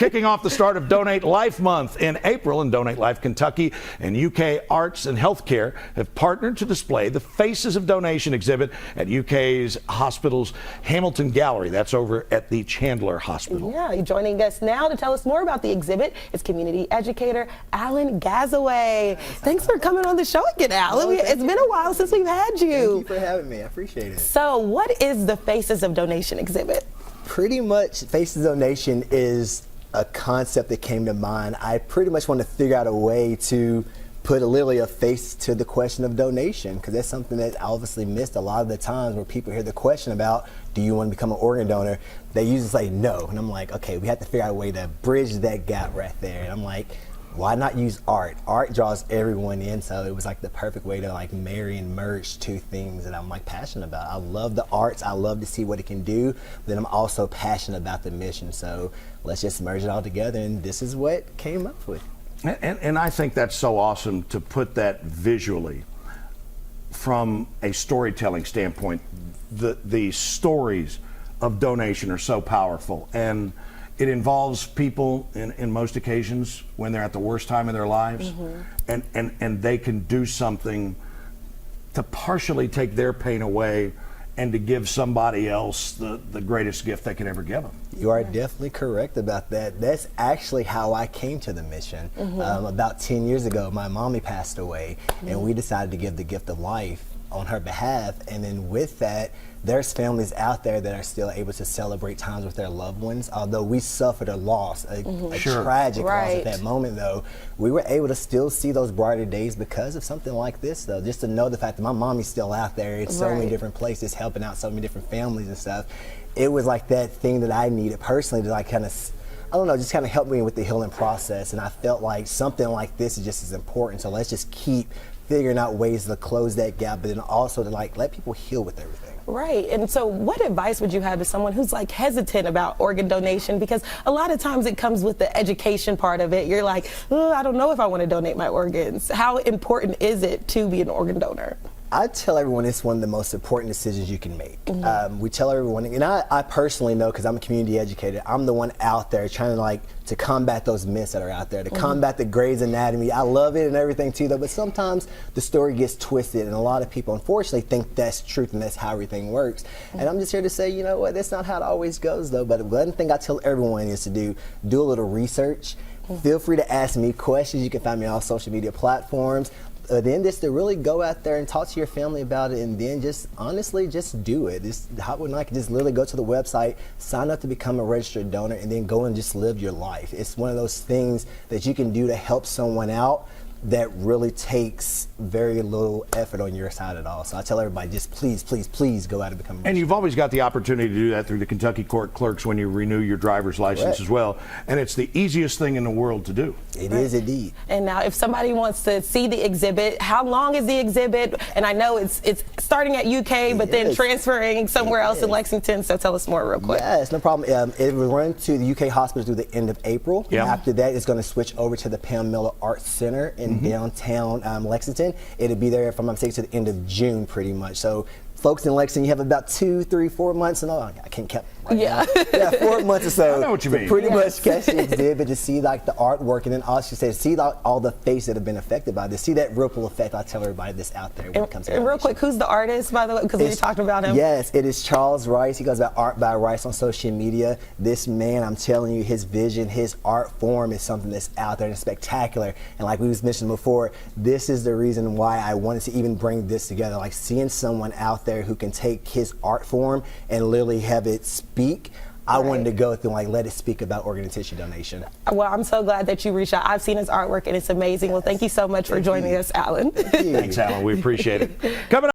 Kicking off the start of Donate Life Month in April, and Donate Life Kentucky and UK Arts and Healthcare have partnered to display the Faces of Donation exhibit at UK's hospital's Hamilton Gallery. That's over at the Chandler Hospital. Yeah, joining us now to tell us more about the exhibit is community educator Alan Gazaway. Thanks for coming on the show again, Alan. It's been a while since we've had you. Thank you for having me. I appreciate it. So, what is the Faces of Donation exhibit? Pretty much, Faces of Donation is a concept that came to mind. I pretty much wanted to figure out a way to put literally a face to the question of donation, because that's something that I obviously missed a lot of the times where people hear the question about, do you want to become an organ donor? They usually say no. And I'm like, okay, we have to figure out a way to bridge that gap right there. And I'm like, why not use art? Art draws everyone in, so it was like the perfect way to like marry and merge two things that I'm like passionate about. I love the arts, I love to see what it can do, but then I'm also passionate about the mission, so let's just merge it all together, and this is what came up with. And I think that's so awesome to put that visually from a storytelling standpoint. The stories of donation are so powerful, and it involves people in most occasions when they're at the worst time of their lives, and they can do something to partially take their pain away and to give somebody else the greatest gift they could ever give them. You are definitely correct about that. That's actually how I came to the mission. About 10 years ago, my mommy passed away, and we decided to give the gift of life on her behalf. And then with that, there's families out there that are still able to celebrate times with their loved ones. Although we suffered a loss, a tragic loss at that moment, though, we were able to still see those brighter days because of something like this, though. Just to know the fact that my mommy's still out there in so many different places, helping out so many different families and stuff. It was like that thing that I needed personally to like kind of, I don't know, just kind of help me with the healing process. And I felt like something like this is just as important. So let's just keep figuring out ways to close that gap, but then also to like let people heal with everything. Right. And so what advice would you have to someone who's like hesitant about organ donation? Because a lot of times it comes with the education part of it. You're like, oh, I don't know if I want to donate my organs. How important is it to be an organ donor? I tell everyone it's one of the most important decisions you can make. We tell everyone, and I personally know, because I'm a community educator, I'm the one out there trying to combat those myths that are out there, to combat the Grey's Anatomy. I love it and everything too, though, but sometimes the story gets twisted, and a lot of people unfortunately think that's truth and that's how everything works. And I'm just here to say, you know what, that's not how it always goes, though. But one thing I tell everyone is to do a little research. Feel free to ask me questions. You can find me on all social media platforms. Then just to really go out there and talk to your family about it, and then just honestly just do it. How would I just literally go to the website, sign up to become a registered donor, and then go and just live your life. It's one of those things that you can do to help someone out that really takes very little effort on your side at all. So I tell everybody, just please, please, please go out and become a registered. And you've always got the opportunity to do that through the Kentucky Court Clerks when you renew your driver's license as well. And it's the easiest thing in the world to do. It is indeed. And now if somebody wants to see the exhibit, how long is the exhibit? And I know it's starting at UK, but then transferring somewhere else in Lexington. So tell us more real quick. Yes, no problem. It will run to the UK hospital through the end of April. After that, it's going to switch over to the Pam Miller Arts Center in downtown Lexington. It'll be there, if I'm not mistaken, to the end of June, pretty much. So folks in Lexington, you have about 2, 3, 4 months, and I can't count right now. 4 months or so. I know what you mean. Pretty much catch the exhibit to see like the artwork, and then also say see like, all the faces that have been affected by this. See that ripple effect. I tell everybody this out there when it comes to And real quick, who's the artist, by the way? Because we talked about him. Yes, it is Charles Rice. He goes by Art by Rice on social media. This man, I'm telling you, his vision, his art form is something that's out there and spectacular. And like we was mentioning before, this is the reason why I wanted to even bring this together. Like seeing someone out there who can take his art form and literally have it speak. I wanted to go through and let it speak about organ and tissue donation. Well, I'm so glad that you reached out. I've seen his artwork and it's amazing. Well, thank you so much for joining us, Alan. Thanks, Alan. We appreciate it. Coming up.